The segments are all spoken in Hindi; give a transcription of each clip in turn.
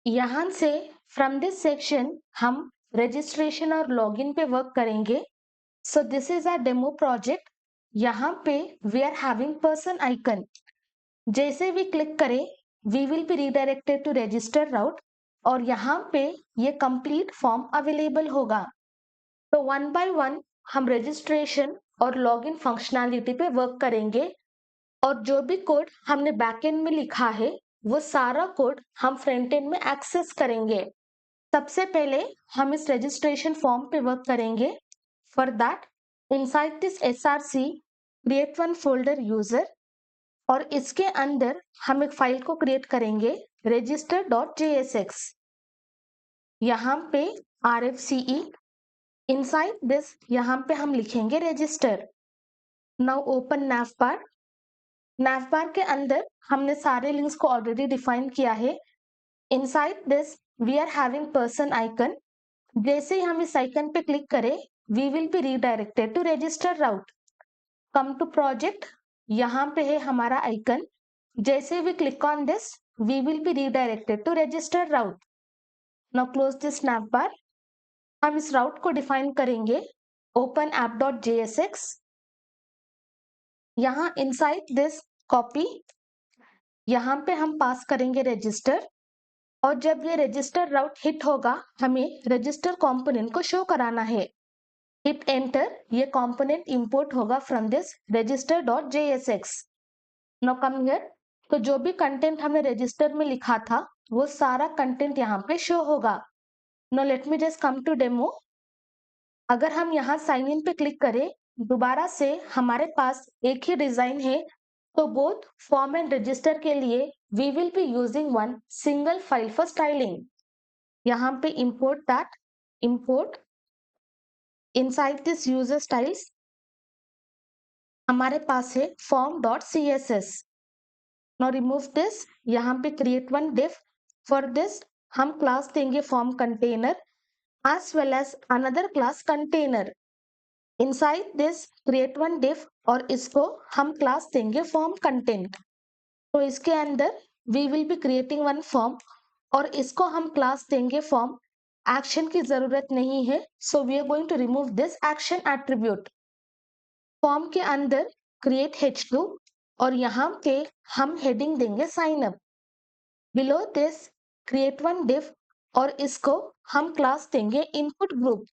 यहाँ से फ्रॉम दिस सेक्शन हम रजिस्ट्रेशन और लॉगिन पे वर्क करेंगे। So this is a demo project. यहाँ पे we are having person icon. जैसे भी क्लिक करें we will be redirected to register route और यहाँ पे ये कंप्लीट फॉर्म अवेलेबल होगा। तो वन बाय वन हम रजिस्ट्रेशन और लॉगिन फंक्शनैलिटी पे वर्क करेंगे और जो भी कोड हमने बैकएंड में लिखा है वो सारा कोड हम फ्रंट एंड में एक्सेस करेंगे। सबसे पहले हम इस रजिस्ट्रेशन फॉर्म पे वर्क करेंगे। For that inside this SRC create one folder user और इसके अंदर हम एक फाइल को क्रिएट करेंगे register.jsx। यहाँ पे RFCE इनसाइड दिस यहाँ पे हम लिखेंगे register. Now open navbar. Navbar के अंदर हमने सारे लिंक्स को ऑलरेडी डिफाइन किया है। Inside this we are having person icon. जैसे ही हम इस आइकन पे क्लिक करें we will be redirected to register route. Come to project, यहाँ पे है हमारा आइकन। जैसे we click on this we will be redirected to register route. Now close this navbar. हम इस राउट को डिफाइन करेंगे ओपन app.jsx। यहाँ इनसाइड दिस कॉपी, यहाँ पे हम पास करेंगे रजिस्टर और जब ये रजिस्टर राउट हिट होगा हमें रजिस्टर कंपोनेंट को शो कराना है। हिट एंटर, ये कंपोनेंट इंपोर्ट होगा from this register.jsx। Now come here. तो जो भी कंटेंट हमने रजिस्टर में लिखा था वो सारा कंटेंट यहाँ पे शो होगा। Now let me just come to demo. अगर हम यहाँ साइन इन पे क्लिक करें दोबारा से हमारे पास एक ही डिजाइन है। तो बोथ फॉर्म एंड रजिस्टर के लिए we will be using one single file for styling. यहाँ पे import that, import inside this user styles हमारे पास है form.css। Now remove this. यहाँ पे create one div। For this हम क्लास देंगे form container as well as another class container। inside this create one div और इसको हम क्लास देंगे फॉर्म कंटेंट। तो इसके अंदर we will be creating one form और इसको हम क्लास देंगे फॉर्म। एक्शन की जरूरत नहीं है so we are going to remove this action attribute. Form के अंदर create h2 और यहाँ पे हम हेडिंग देंगे sign up. Below this create one div और इसको हम क्लास देंगे इनपुट ग्रुप।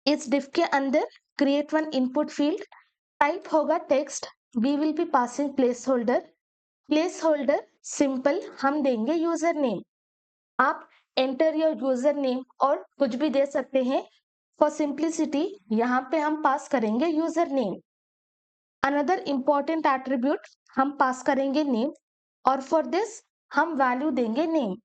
इस div के अंदर create one input field, type होगा text. We will be passing placeholder. Placeholder simple हम देंगे यूजर नेम। आप एंटर योर यूजर नेम और कुछ भी दे सकते हैं। फॉर सिंप्लिसिटी यहाँ पे हम पास करेंगे user name. Another important attribute हम पास करेंगे नेम और फॉर दिस हम वैल्यू देंगे नेम।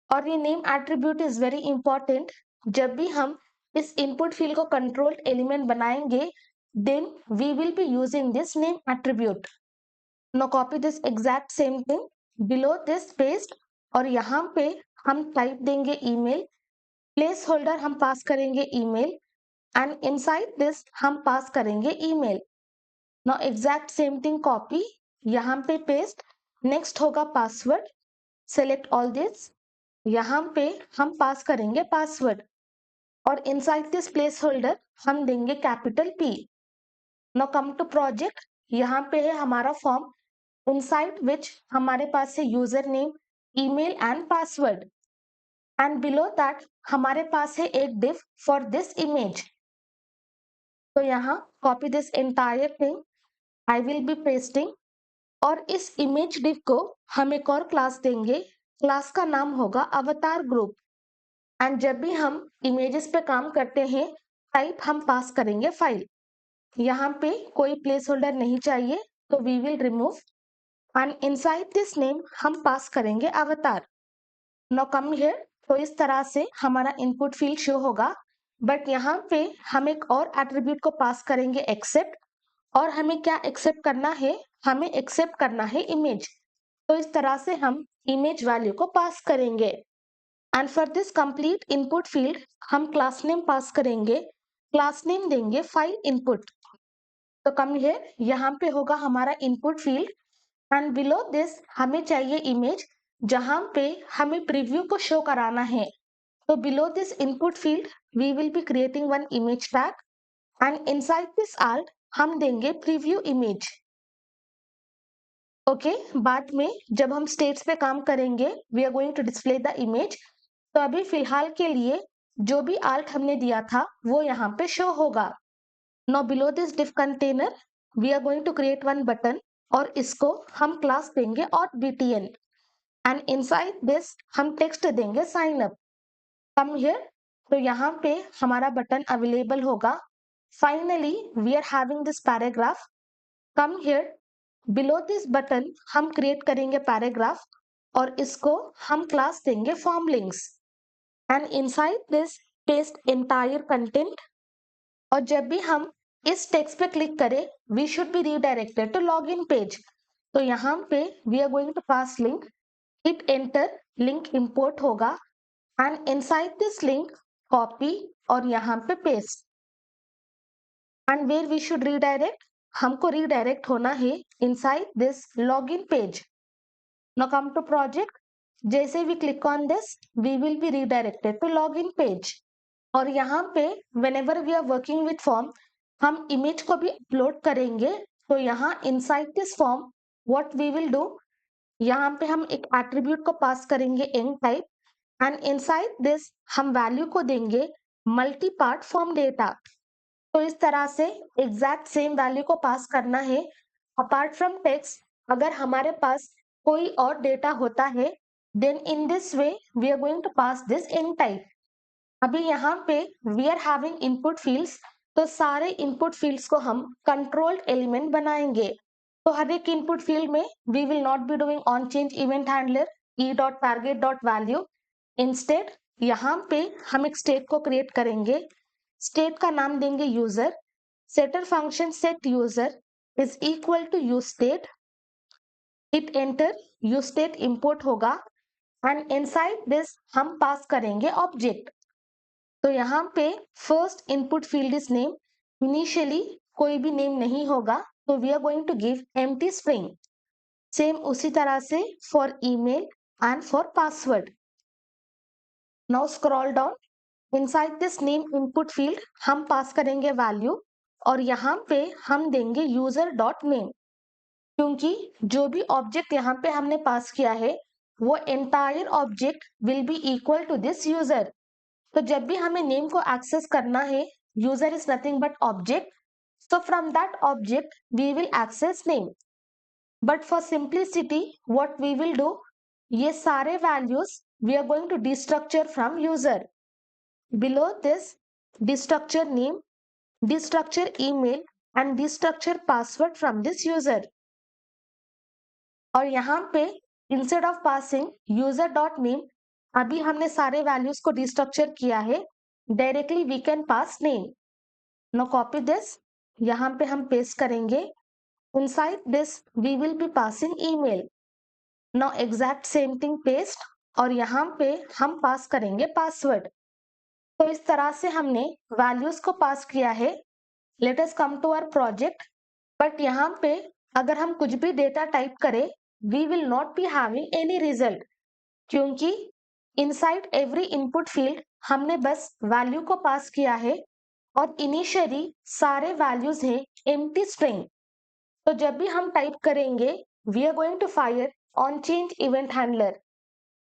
और ये name attribute is very important. जब भी हम इस इनपुट फील्ड को कंट्रोल्ड एलिमेंट बनाएंगे then we will be using this name attribute. Now copy this exact same thing below this paste और यहाँ पे हम टाइप देंगे ईमेल। प्लेस होल्डर हम पास करेंगे ईमेल एंड इनसाइड दिस हम पास करेंगे email. Now exact same thing copy, यहाँ पे पेस्ट। नेक्स्ट होगा पासवर्ड। सेलेक्ट ऑल दिस, यहाँ पे हम पास करेंगे पासवर्ड और इनसाइड दिस प्लेस होल्डर हम देंगे capital P। Now come to project. यहाँ पे है हमारा फॉर्म इनसाइड विच हमारे पास है user name, email and password and below that हमारे पास है एक div फॉर दिस इमेज। तो यहाँ copy this entire thing, I will be pasting और इस इमेज div को हम एक और क्लास देंगे। क्लास का नाम होगा अवतार ग्रुप एंड जब भी हम इमेजेस पे काम करते हैं टाइप हम पास करेंगे फाइल। यहाँ पे कोई प्लेस होल्डर नहीं चाहिए तो we will remove and inside this name हम पास करेंगे अवतार। Now come here. तो इस तरह से हमारा इनपुट फील्ड शो होगा बट यहाँ पे हम एक और एट्रीब्यूट को पास करेंगे एक्सेप्ट। और हमें क्या एक्सेप्ट करना है, हमें एक्सेप्ट करना है इमेज। तो इस तरह से हम इमेज वैल्यू को पास करेंगे and for this complete input field हम क्लास नेम पास करेंगे। क्लास नेम देंगे फाइल इनपुट। तो कम हियर, यहाँ पे होगा हमारा input field and below this हमें चाहिए इमेज। जहां पे हमें प्रीव्यू को शो कराना है, तो below this input field we will be creating one image tag and inside this alt हम देंगे preview image. ओके बाद में जब हम स्टेट्स पे काम करेंगे we are going to display the image. तो अभी फिलहाल के लिए जो भी alt हमने दिया था वो यहाँ पे शो होगा. Now below this div container we are going to create one button और इसको हम क्लास देंगे और btn and inside this हम टेक्स्ट देंगे sign up. Come here. तो यहाँ पे हमारा बटन अवेलेबल होगा. Finally we are having this paragraph. Come here. Below this button हम क्रिएट करेंगे पैराग्राफ और इसको हम क्लास देंगे form links and inside this paste entire content. और जब भी हम इस टेक्स्ट पे क्लिक करें we should be redirected to login page. तो यहाँ पे we are going to pass link, hit enter, link import होगा and inside this link copy और यहाँ पे paste and where we should redirect, हमको रीडायरेक्ट होना है inside this login page. Now come to project. जैसे we click on this we will be redirected to login page. और यहाँ पे whenever we are working with form हम इमेज को भी अपलोड करेंगे. तो यहाँ inside this form what we will do, यहाँ पे हम एक एट्रीब्यूट को पास करेंगे and type and inside this हम वैल्यू को देंगे मल्टी पार्ट फॉर्म डेटा. तो इस तरह से एग्जैक्ट सेम वैल्यू को पास करना है. अपार्ट फ्रॉम टेक्स्ट अगर हमारे पास कोई और डेटा होता है then in this way we are going to pass this in type. अभी यहाँ पे we are having input fields, तो सारे इनपुट फील्ड्स को हम कंट्रोल्ड एलिमेंट बनाएंगे. तो हर एक इनपुट फील्ड में we will not be doing on change event handler e.target.value. Instead यहाँ पे हम एक स्टेट को क्रिएट करेंगे. स्टेट का नाम देंगे user. Setter function set user is equal to use state. Hit enter, use state import होगा एंड इनसाइड दिस हम पास करेंगे ऑब्जेक्ट. तो यहाँ पे first input field is name. Initially कोई भी नेम नहीं होगा तो we are going to give empty string. Same उसी तरह से for email and for password. Now scroll down. Inside this name input field हम पास करेंगे वैल्यू और यहाँ पे हम देंगे यूजर डॉट नेम, क्योंकि जो भी ऑब्जेक्ट यहाँ पे हमने पास किया है वो entire object will be equal to this user. तो जब भी हमें नेम को एक्सेस करना है user is nothing but object, so from that object we will access name. But for simplicity what we will do, ये सारे values we are going to destructure from user. Below this destructure name, destructure email and destructure password from this user. और यहाँ पे instead of passing user dot name अभी हमने सारे values को destructure किया है, directly we can pass name. Now copy this, यहाँ पे हम पेस्ट करेंगे. Inside this we will be passing email. Now exact same thing paste और यहाँ पे हम पास करेंगे पासवर्ड. तो इस तरह से हमने वैल्यूज को पास किया है. Let us come to our project. But यहाँ पे अगर हम कुछ भी डेटा टाइप करें we will not be having any result, क्योंकि inside every input field हमने बस वैल्यू को पास किया है और इनिशियली सारे वैल्यूज हैं एम्प्टी स्ट्रिंग. तो जब भी हम टाइप करेंगे we are going to fire on change event handler.